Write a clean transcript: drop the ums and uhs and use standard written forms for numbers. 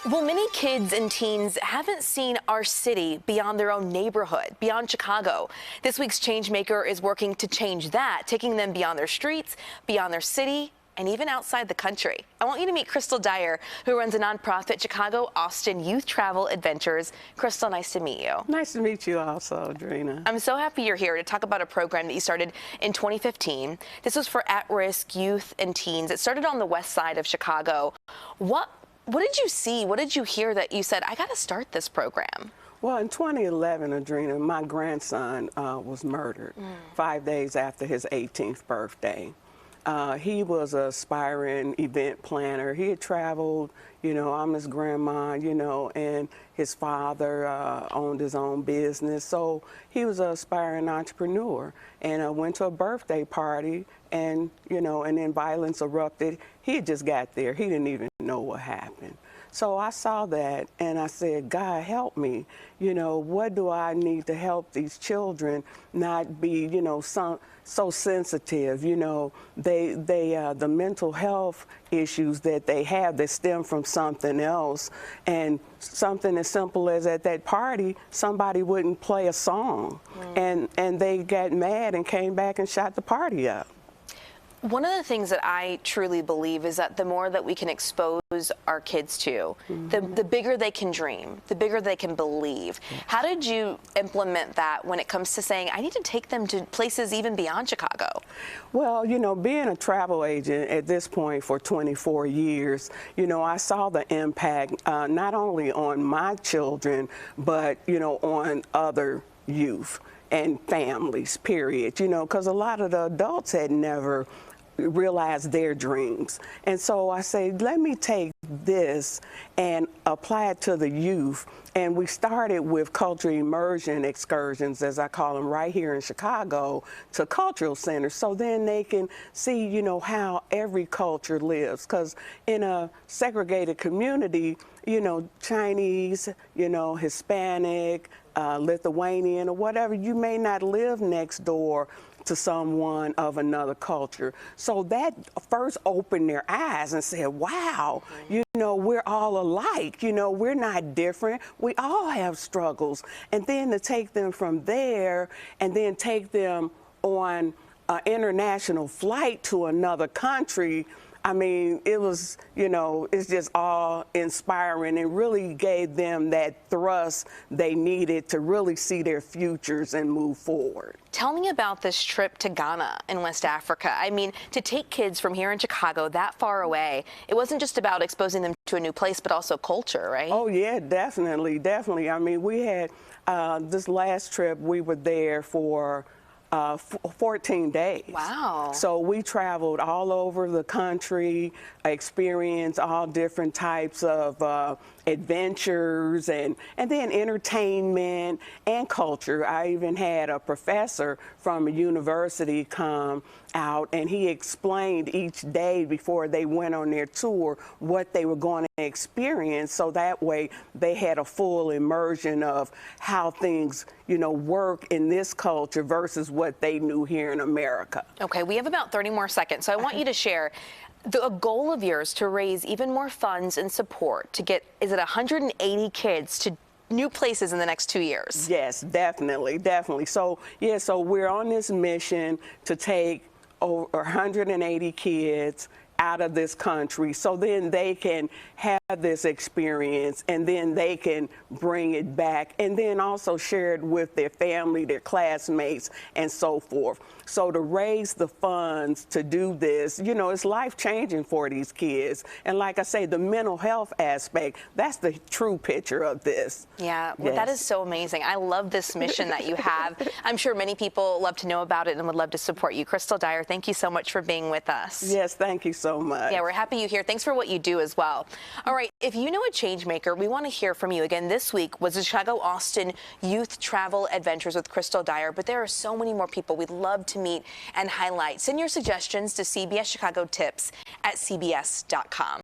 Well, many kids and teens haven't seen our city beyond their own neighborhood, beyond Chicago. This week's Changemaker is working to change that, taking them beyond their streets, beyond their city, and even outside the country. I want you to meet Crystal Dyer, who runs a nonprofit Chicago-Austin Youth Travel Adventures. Crystal, nice to meet you. Nice to meet you also, Adrena. I'm so happy you're here to talk about a program that you started in 2015. This was for at-risk youth and teens. It started on the west side of Chicago. What did you see? What did you hear that you said, I got to start this program? Well, in 2011, Adrena, my grandson was murdered 5 days after his 18th birthday. He was an aspiring event planner. He had traveled, I'm his grandma, and his father owned his own business. So he was an aspiring entrepreneur. And I went to a birthday party and, and then violence erupted. He had just got there. He didn't even know what happened. So I saw that and I said, God, help me. What do I need to help these children not be, so sensitive? The mental health issues that they have that stem from something else, and something as simple as at that party, somebody wouldn't play a song, and they got mad and came back and shot the party up. One of the things that I truly believe is that the more that we can expose our kids to, the bigger they can dream, the bigger they can believe. How did you implement that when it comes to saying, I need to take them to places even beyond Chicago? Well, being a travel agent at this point for 24 years, I saw the impact not only on my children, but, on other youth and families, period, because a lot of the adults had never realize their dreams. And so I say, let me take this and apply it to the youth. And we started with cultural immersion excursions, as I call them, right here in Chicago, to cultural centers. So then they can see, how every culture lives. Because in a segregated community, Chinese, Hispanic, Lithuanian, or whatever, you may not live next door to someone of another culture. So that first opened their eyes and said, wow, we're all alike, we're not different. We all have struggles. And then to take them from there and then take them on an international flight to another country, I mean, it was, it's just all inspiring and really gave them that thrust they needed to really see their futures and move forward. Tell me about this trip to Ghana in West Africa. I mean, to take kids from here in Chicago that far away, it wasn't just about exposing them to a new place, but also culture, right? Oh, yeah, definitely, definitely. I mean, we had this last trip, we were there for 14 days. Wow. So we traveled all over the country, experienced all different types of adventures and then entertainment and culture. I even had a professor from a university come out and he explained each day before they went on their tour what they were going to experience, so that way they had a full immersion of how things work in this culture versus what they knew here in America. Okay, we have about 30 more seconds, so I want you to share a goal of yours to raise even more funds and support to get, is it 180 kids to new places in the next 2 years? Yes, definitely, definitely. So, yeah, so we're on this mission to take over 180 kids out of this country so then they can have this experience and then they can bring it back and then also share it with their family, their classmates, and so forth. So to raise the funds to do this, it's life-changing for these kids. And like I say, the mental health aspect, that's the true picture of this. Yeah, well, that is so amazing. I love this mission that you have. I'm sure many people love to know about it and would love to support you. Crystal Dyer, thank you so much for being with us. Yes, thank you so much. Yeah, we're happy you're here. Thanks for what you do as well. All right, if you know a change maker, we want to hear from you. Again, this week was the Chicago-Austin Youth Travel Adventures with Crystal Dyer, but there are so many more people we'd love to meet and highlight. Send your suggestions to CBS Chicago Tips at cbs.com.